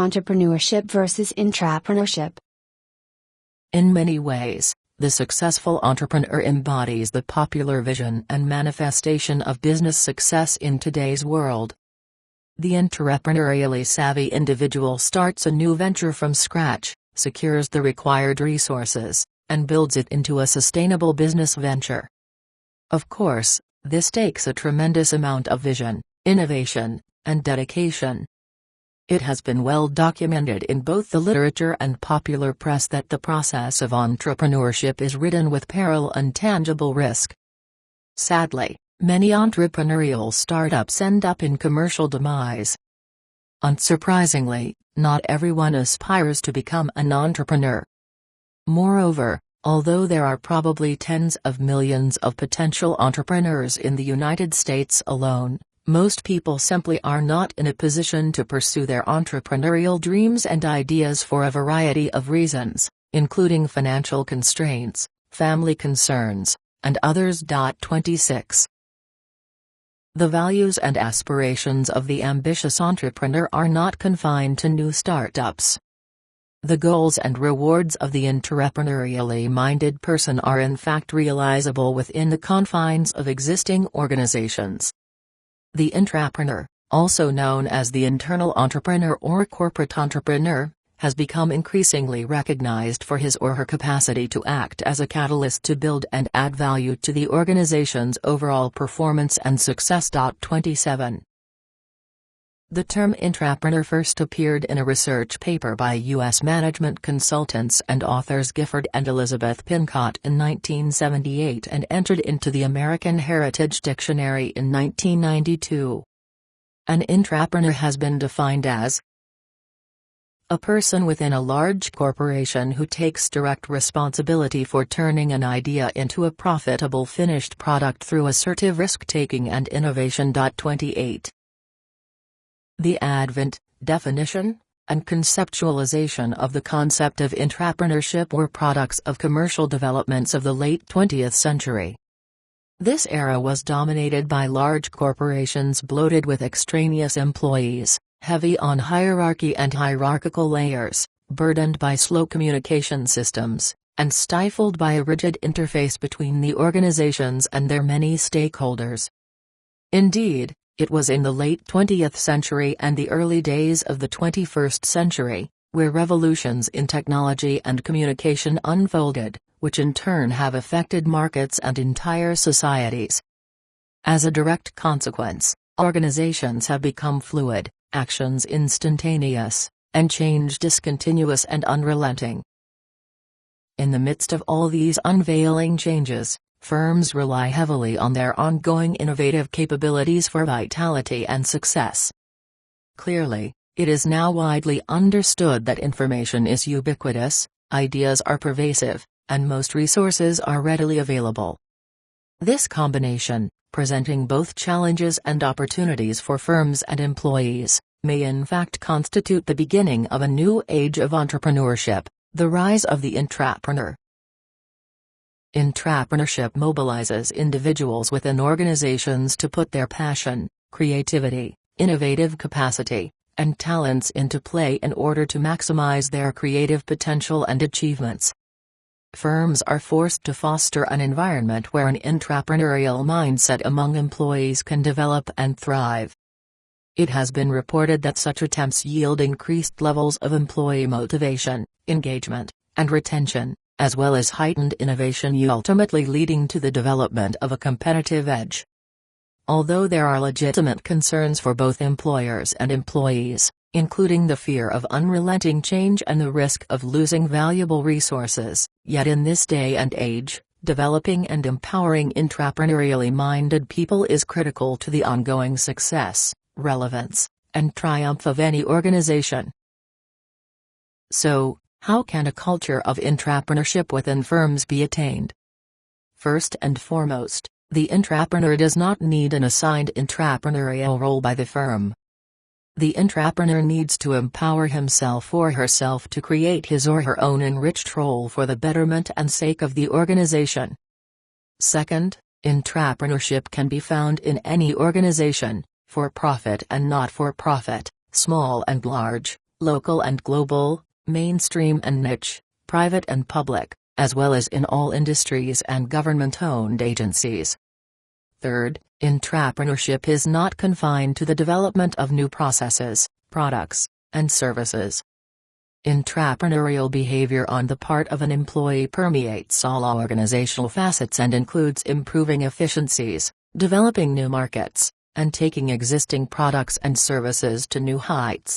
entrepreneurship versus intrapreneurship. In many ways, the successful entrepreneur embodies the popular vision and manifestation of business success in today's world. The entrepreneurially savvy individual starts a new venture from scratch, secures the required resources, and builds it into a sustainable business venture. Of course, this takes a tremendous amount of vision, innovation, and dedication. It has been well documented in both the literature and popular press that the process of entrepreneurship is ridden with peril and tangible risk. Sadly, many entrepreneurial startups end up in commercial demise. Unsurprisingly, not everyone aspires to become an entrepreneur. Moreover, although there are probably tens of millions of potential entrepreneurs in the United States alone, most people simply are not in a position to pursue their entrepreneurial dreams and ideas for a variety of reasons, including financial constraints, family concerns, and others. 26. The values and aspirations of the ambitious entrepreneur are not confined to new startups. The goals and rewards of the entrepreneurially minded person are in fact realizable within the confines of existing organizations. The intrapreneur, also known as the internal entrepreneur or corporate entrepreneur, has become increasingly recognized for his or her capacity to act as a catalyst to build and add value to the organization's overall performance and success. 27. The term intrapreneur first appeared in a research paper by U.S. management consultants and authors Gifford and Elizabeth Pincott in 1978 and entered into the American Heritage Dictionary in 1992. An intrapreneur has been defined as a person within a large corporation who takes direct responsibility for turning an idea into a profitable finished product through assertive risk-taking and innovation. 28. The advent, definition, and conceptualization of the concept of intrapreneurship were products of commercial developments of the late 20th century. This era was dominated by large corporations bloated with extraneous employees, heavy on hierarchy and hierarchical layers, burdened by slow communication systems, and stifled by a rigid interface between the organizations and their many stakeholders. Indeed, it was in the late 20th century and the early days of the 21st century, where revolutions in technology and communication unfolded, which in turn have affected markets and entire societies. As a direct consequence, organizations have become fluid, actions instantaneous, and change discontinuous and unrelenting. In the midst of all these unveiling changes, firms rely heavily on their ongoing innovative capabilities for vitality and success. Clearly, it is now widely understood that information is ubiquitous, ideas are pervasive, and most resources are readily available. This combination, presenting both challenges and opportunities for firms and employees, may in fact constitute the beginning of a new age of entrepreneurship, the rise of the intrapreneur. Intrapreneurship mobilizes individuals within organizations to put their passion, creativity, innovative capacity, and talents into play in order to maximize their creative potential and achievements. Firms are forced to foster an environment where an intrapreneurial mindset among employees can develop and thrive. It has been reported that such attempts yield increased levels of employee motivation, engagement, and retention, as well as heightened innovation, ultimately leading to the development of a competitive edge. Although there are legitimate concerns for both employers and employees, including the fear of unrelenting change and the risk of losing valuable resources, yet in this day and age, developing and empowering intrapreneurially minded people is critical to the ongoing success, relevance, and triumph of any organization. So, how can a culture of intrapreneurship within firms be attained? First and foremost, the intrapreneur does not need an assigned intrapreneurial role by the firm. The intrapreneur needs to empower himself or herself to create his or her own enriched role for the betterment and sake of the organization. Second, intrapreneurship can be found in any organization, for profit and not for profit, small and large, local and global, mainstream and niche, private and public, as well as in all industries and government-owned agencies. Third, intrapreneurship is not confined to the development of new processes, products, and services. Intrapreneurial behavior on the part of an employee permeates all organizational facets and includes improving efficiencies, developing new markets, and taking existing products and services to new heights.